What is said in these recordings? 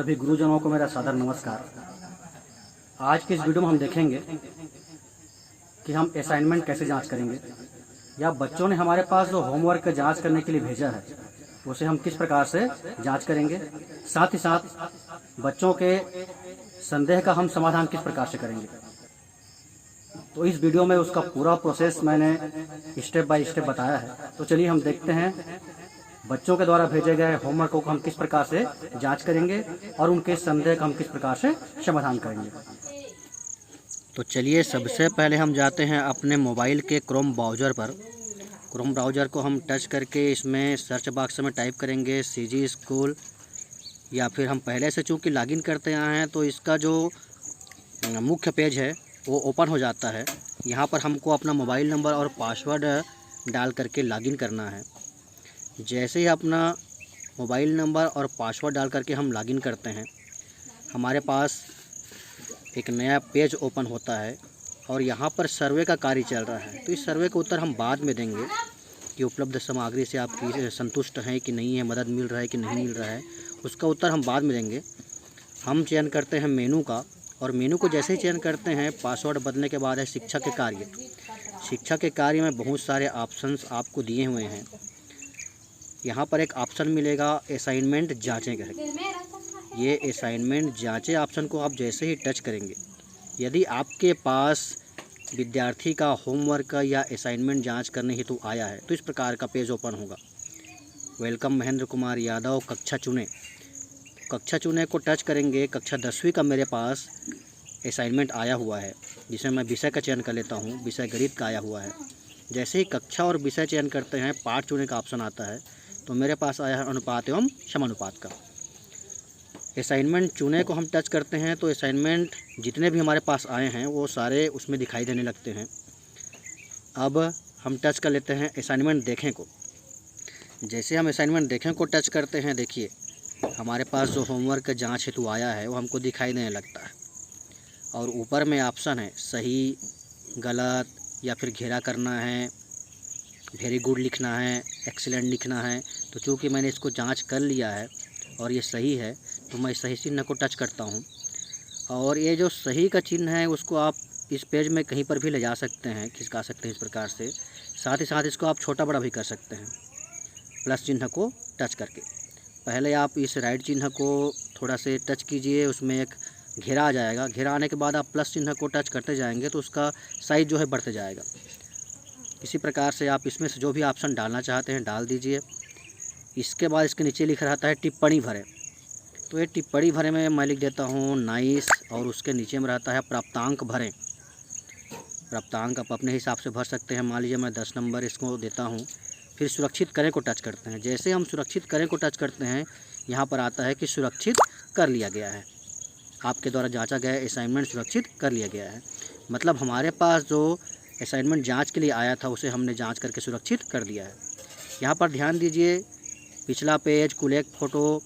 सभी गुरुजनों को मेरा सादर नमस्कार। आज के इस वीडियो में हम देखेंगे कि हम असाइनमेंट कैसे जांच करेंगे, या बच्चों ने हमारे पास जो होमवर्क जांच करने के लिए भेजा है उसे हम किस प्रकार से जांच करेंगे। साथ ही साथ बच्चों के संदेह का हम समाधान किस प्रकार से करेंगे। तो इस वीडियो में उसका पूरा प्रोसेस मैंने स्टेप बाय स्टेप बताया है। तो चलिए हम देखते हैं बच्चों के द्वारा भेजे गए होमवर्क को हम किस प्रकार से जांच करेंगे और उनके संदेह का हम किस प्रकार से समाधान करेंगे। तो चलिए सबसे पहले हम जाते हैं अपने मोबाइल के क्रोम ब्राउज़र पर। क्रोम ब्राउज़र को हम टच करके इसमें सर्च बॉक्स में टाइप करेंगे CG स्कूल, या फिर हम पहले से चूँकि लॉगिन करते आए हैं तो इसका जो मुख्य पेज है वो ओपन हो जाता है। यहाँ पर हमको अपना मोबाइल नंबर और पासवर्ड डाल करके लॉगिन करना है। जैसे ही अपना मोबाइल नंबर और पासवर्ड डाल करके हम लॉगिन करते हैं, हमारे पास एक नया पेज ओपन होता है और यहाँ पर सर्वे का कार्य चल रहा है। तो इस सर्वे का उत्तर हम बाद में देंगे कि उपलब्ध सामग्री से आप संतुष्ट हैं कि नहीं है, मदद मिल रहा है कि नहीं मिल रहा है, उसका उत्तर हम बाद में देंगे। हम चयन करते हैं मेनू का, और मेनू को जैसे ही चयन करते हैं पासवर्ड बदलने के बाद है शिक्षा के कार्य। शिक्षा के कार्य में बहुत सारे ऑप्शंस आपको दिए हुए हैं। यहाँ पर एक ऑप्शन मिलेगा असाइनमेंट जांचें करके। ये असाइनमेंट जांचें ऑप्शन को आप जैसे ही टच करेंगे, यदि आपके पास विद्यार्थी का होमवर्क या असाइनमेंट जांच करने हेतु आया है तो इस प्रकार का पेज ओपन होगा। वेलकम महेंद्र कुमार यादव, कक्षा चुने। कक्षा चुने को टच करेंगे। कक्षा 10वीं का मेरे पास असाइनमेंट आया हुआ है, जिसे मैं विषय का चयन कर लेता हूँ। विषय गणित का आया हुआ है। जैसे ही कक्षा और विषय चयन करते हैं, पाठ चुने का ऑप्शन आता है, तो मेरे पास आया है अनुपात एवं समानुपात का। असाइनमेंट चुने को हम टच करते हैं तो असाइनमेंट जितने भी हमारे पास आए हैं वो सारे उसमें दिखाई देने लगते हैं। अब हम टच कर लेते हैं असाइनमेंट देखें को। जैसे हम असाइनमेंट देखें को टच करते हैं, देखिए हमारे पास जो होमवर्क जांच हेतु आया है वो हमको दिखाई देने लगता है। और ऊपर में ऑप्शन है सही, गलत, या फिर घेरा करना है, वेरी गुड लिखना है, एक्सीलेंट लिखना है। तो चूँकि मैंने इसको जांच कर लिया है और ये सही है तो मैं सही चिन्ह को टच करता हूँ। और ये जो सही का चिन्ह है उसको आप इस पेज में कहीं पर भी ले जा सकते हैं, खिसका सकते हैं इस प्रकार से। साथ ही साथ इसको आप छोटा बड़ा भी कर सकते हैं प्लस चिन्ह को टच करके। पहले आप इस राइट चिन्ह को थोड़ा से टच कीजिए, उसमें एक घेरा आ जाएगा। घेरा आने के बाद आप प्लस चिन्ह को टच करते जाएंगे तो उसका साइज जो है बढ़ते जाएगा। इसी प्रकार से आप इसमें से जो भी ऑप्शन डालना चाहते हैं डाल दीजिए। इसके बाद इसके नीचे लिखा रहता है टिप्पणी भरें। तो ये टिप्पणी भरें में मैं लिख देता हूँ नाइस, और उसके नीचे में रहता है प्राप्तांक भरें। प्राप्तांक आप अपने हिसाब से भर सकते हैं। मान लीजिए मैं 10 नंबर इसको देता हूँ। फिर सुरक्षित करें को टच करते हैं। जैसे हम सुरक्षित करें को टच करते हैं, यहाँ पर आता है कि सुरक्षित कर लिया गया है, आपके द्वारा जांचा गया असाइनमेंट सुरक्षित कर लिया गया है। मतलब हमारे पास जो असाइनमेंट जांच के लिए आया था उसे हमने जांच करके सुरक्षित कर दिया है। यहाँ पर ध्यान दीजिए, पिछला पेज, कुल एक फ़ोटो,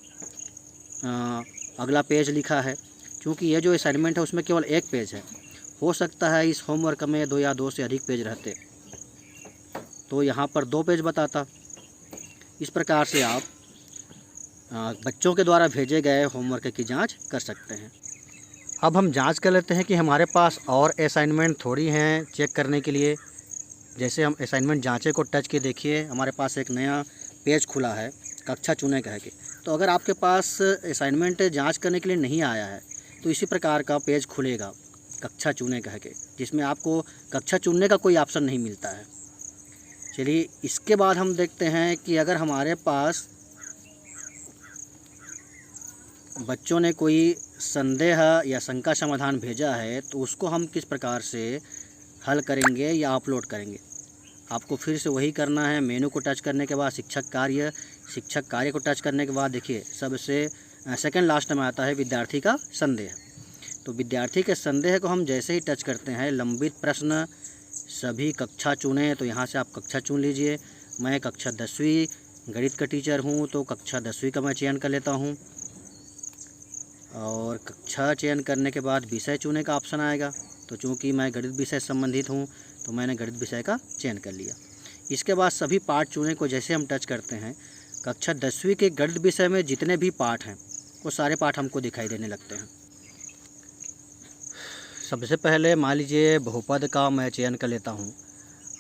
अगला पेज लिखा है। क्योंकि ये जो असाइनमेंट है उसमें केवल एक पेज है। हो सकता है इस होमवर्क में 2 या 2 से अधिक पेज रहते, तो यहाँ पर 2 पेज बताता। इस प्रकार से आप बच्चों के द्वारा भेजे गए होमवर्क की जांच कर सकते हैं। अब हम जांच कर लेते हैं कि हमारे पास और असाइनमेंट थोड़ी हैं चेक करने के लिए। जैसे हम असाइनमेंट जांचे को टच के देखिए, हमारे पास एक नया पेज खुला है कक्षा चुने कह के। तो अगर आपके पास असाइनमेंट जांच करने के लिए नहीं आया है तो इसी प्रकार का पेज खुलेगा कक्षा चुने कह के, जिसमें आपको कक्षा चुनने का कोई ऑप्शन नहीं मिलता है। चलिए इसके बाद हम देखते हैं कि अगर हमारे पास बच्चों ने कोई संदेह या शंका समाधान भेजा है तो उसको हम किस प्रकार से हल करेंगे या अपलोड करेंगे। आपको फिर से वही करना है। मेनू को टच करने के बाद शिक्षक कार्य को टच करने के बाद देखिए सबसे सेकंड लास्ट में आता है विद्यार्थी का संदेह। तो विद्यार्थी के संदेह को हम जैसे ही टच करते हैं, लंबित प्रश्न सभी कक्षा चुने, तो यहाँ से आप कक्षा चुन लीजिए। मैं कक्षा 10वीं गणित का टीचर हूँ तो कक्षा 10वीं का मैं चयन कर लेता हूँ। और कक्षा चयन करने के बाद विषय चुने का ऑप्शन आएगा। तो चूँकि मैं गणित विषय से संबंधित हूँ तो मैंने गणित विषय का चयन कर लिया। इसके बाद सभी पाठ चुने को जैसे हम टच करते हैं, कक्षा 10वीं के गणित विषय में जितने भी पाठ हैं वो सारे पाठ हमको दिखाई देने लगते हैं। सबसे पहले मान लीजिए बहुपद का मैं चयन कर लेता हूँ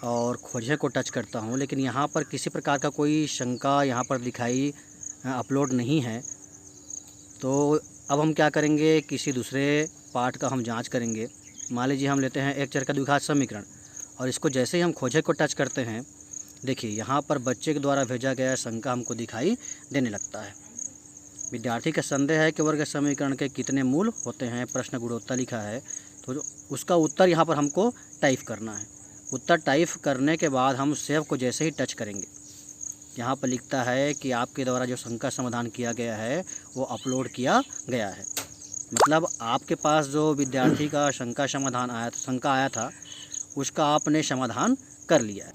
और खोजे को टच करता हूँ, लेकिन यहाँ पर किसी प्रकार का कोई शंका यहाँ पर दिखाई अपलोड नहीं है। तो अब हम क्या करेंगे, किसी दूसरे पार्ट का हम जांच करेंगे। मान लीजिए हम लेते हैं एक चर का द्विघात समीकरण और इसको जैसे ही हम खोजे को टच करते हैं, देखिए यहाँ पर बच्चे के द्वारा भेजा गया शंका हमको दिखाई देने लगता है। विद्यार्थी का संदेह है कि वर्ग समीकरण के कितने मूल होते हैं, प्रश्न गुणोत्तर लिखा है, तो उसका उत्तर यहाँ पर हमको टाइप करना है। उत्तर टाइप करने के बाद हम सेव को जैसे ही टच करेंगे, यहाँ पर लिखता है कि आपके द्वारा जो शंका समाधान किया गया है वो अपलोड किया गया है। मतलब आपके पास जो विद्यार्थी का शंका आया था उसका आपने समाधान कर लिया है।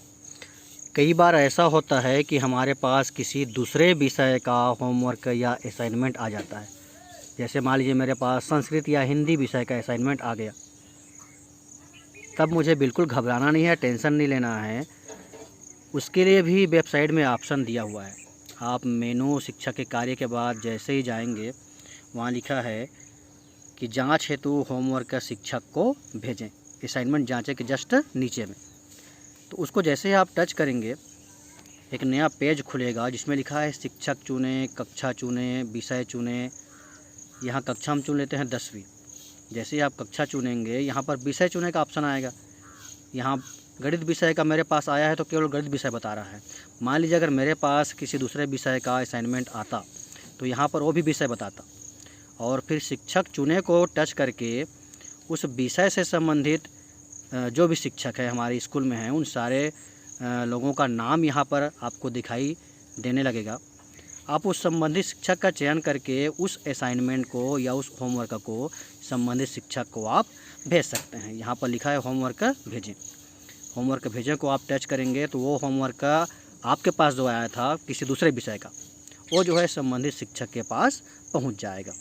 कई बार ऐसा होता है कि हमारे पास किसी दूसरे विषय का होमवर्क या असाइनमेंट आ जाता है। जैसे मान लीजिए मेरे पास संस्कृत या हिंदी विषय का असाइनमेंट आ गया, तब मुझे बिल्कुल घबराना नहीं है, टेंशन नहीं लेना है। उसके लिए भी वेबसाइट में ऑप्शन दिया हुआ है। आप मेनू शिक्षा के कार्य के बाद जैसे ही जाएंगे, वहाँ लिखा है कि जांच हेतु होमवर्क शिक्षक को भेजें, असाइनमेंट जांचे के जस्ट नीचे में। तो उसको जैसे ही आप टच करेंगे, एक नया पेज खुलेगा जिसमें लिखा है शिक्षक चुने, कक्षा चुने, विषय चुने। यहाँ कक्षा हम चुन लेते हैं 10वीं। जैसे ही आप कक्षा चुनेंगे, यहाँ पर विषय चुने का ऑप्शन आएगा। यहाँ गणित विषय का मेरे पास आया है तो केवल गणित विषय बता रहा है। मान लीजिए अगर मेरे पास किसी दूसरे विषय का असाइनमेंट आता तो यहाँ पर वो भी विषय बताता, और फिर शिक्षक चुने को टच करके उस विषय से संबंधित जो भी शिक्षक है हमारे स्कूल में हैं, उन सारे लोगों का नाम यहाँ पर आपको दिखाई देने लगेगा। आप उस संबंधित शिक्षक का चयन करके उस असाइनमेंट को या उस होमवर्क को संबंधित शिक्षक को आप भेज सकते हैं। यहाँ पर लिखा है होमवर्क भेजें। होमवर्क भेजें को आप टच करेंगे तो वो होमवर्क आपके पास जो आया था किसी दूसरे विषय का, वो जो है संबंधित शिक्षक के पास पहुँच जाएगा।